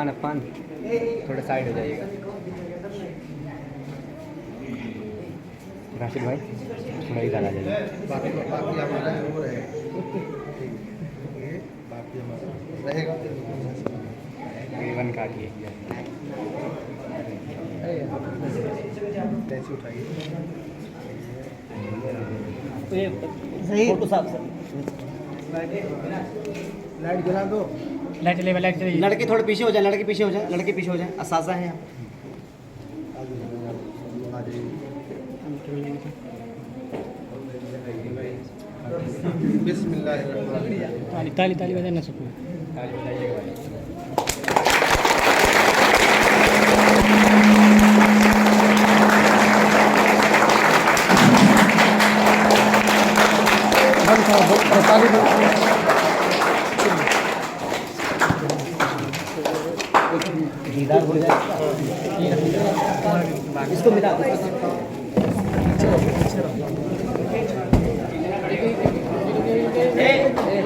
अपान थोड़ा साइड हो जाइएगा। राशिद भाई थोड़ा इधर आ जाइए। बाकी हमारा वो रहेगा तकरीबन काटिए। कैसे उठाइए सही फोटो साफ सर। लाइट जला दो। लाइट चले लड़के थोड़े पीछे हो जाए, लड़के पीछे हो जाए। असासा है बिस्मिल्लाह। ताली बजाना सबको। ताली बजाइएगा भाई। दीदार हो जाए इसको मिला।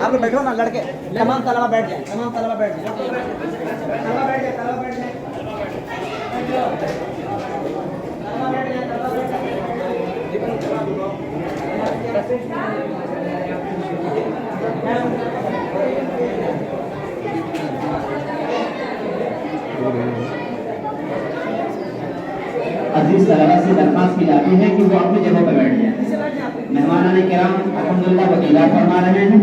आप लोग बैठो ना लड़के, तमाम तलबा बैठ जाए। अजीज तलबा से दरख्वास्त की जाती है कि वो अपनी जगह पर बैठ जाए। मेहमान किराम अल्हम्दुलिल्लाह वकीला फरमा रहे हैं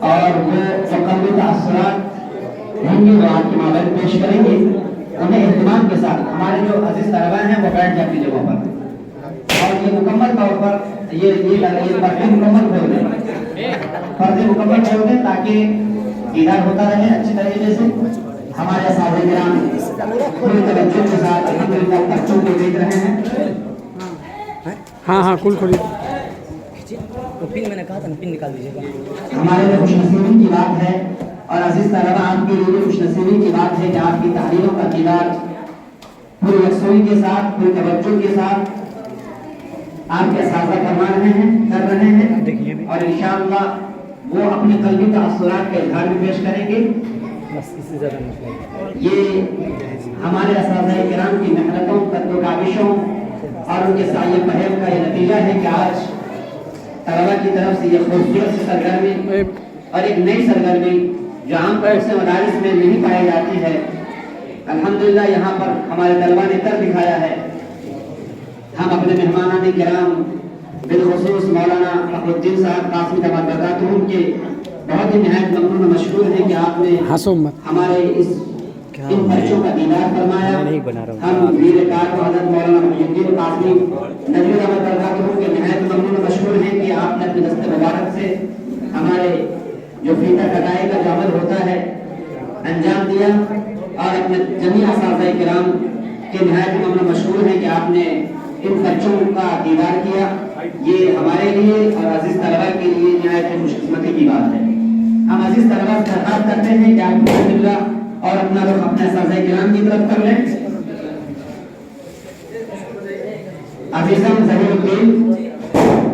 और वो मुकम्मल तासुरात होंगे वो आपके मामले पेश करेंगे। उन्हें एहतमाम के साथ हमारे जो अजीज तलबा हैं वो बैठ जाए अपनी जगह पर और ये मुकम्मल तौर पर ये पर्दे मुकम्मल खोल दें ताकि दीदार होता रहे अच्छी तरीके से। हमारे साथी किराम पूरी तवज्जो के साथ अल्हम्दुलिल्लाह बच्चों को देख रहे हैं। हाँ कुल खोलिए। पिन मैंने कहा था ना, पिन निकाल दीजिएगा। हमारे लिए खुशनसीबी की बात है और अजीज तलबा आपके लिए खुशनसीबी की बात है कि आपकी तालीमों का दीदार पूरी यकसुई के साथ पूरी तवज्जो के साथ आपके असातिज़ा कर रहे हैं और इंशाअल्लाह वो अपने कल्बी तासुरात का इज़हार भी पेश करेंगे। बस इससे ज़्यादा मसला ये हमारे असातिज़ा किराम की मेहनतों काविशों और उनके साये पहल का ये नतीजा है कि आज तलबा की तरफ से ये खूबसूरत सरगर्मी और एक नई सरगर्मी जो आम तौर से मदारिस में नहीं पाई जाती है, अल्हम्दुलिल्लाह यहाँ पर हमारे तलबा ने कर दिखाया है। हम अपने मेहमानान किराम बिलखुसूस मौलाना फखरुद्दीन साहब कासिम तबाद बरकातुहू के बहुत ही निहायत ममनून और मशकूर हैं कि आपने हमारे इन बच्चों का दीदार फरमाया। हम वीर कार हज़रत मौलाना मुहिउद्दीन कासिमी नजरुल अहमद बरकातुहू के निहायत ममनून और मशकूर हैं कि आपने अपने दस्ते मुबारक से हमारे जो फीता कटाई का जो अमल होता है अंजाम दिया और अपने जमी असातिज़ा किराम के निहायत ममनून और मशकूर हैं कि आपने इन बच्चों का दीदार किया। ये हमारे लिए और अजीज तलबा के लिए निहायत खुशकिस्मती की बात है। हम अजीज तलबा से दरख्वास्त करते हैं कि आप अल्हम्दुलिल्लाह और अपना रुख अपने असातिज़ा किराम की तरफ कर लें। अजीज़ान ज़हीरुद्दीन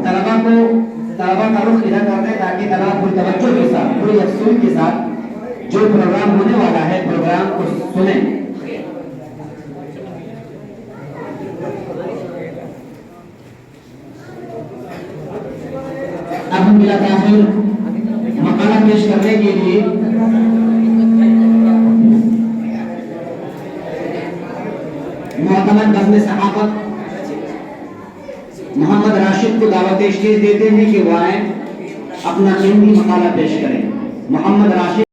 तलबा का रुख इधर करते हैं ताकि तलबा पूरी तवज्जो के साथ पूरी यकसुई के साथ जो प्रोग्राम होने वाला है प्रोग्राम को सुने। अब हम बिला ताखिर मकाला पेश करने के लिए मोहतरम बज़्म सहाफ़त मोहम्मद राशिद को दावत स्टेज देते हैं कि वो आए अपना कीमती मकाला पेश करें। मोहम्मद राशिद।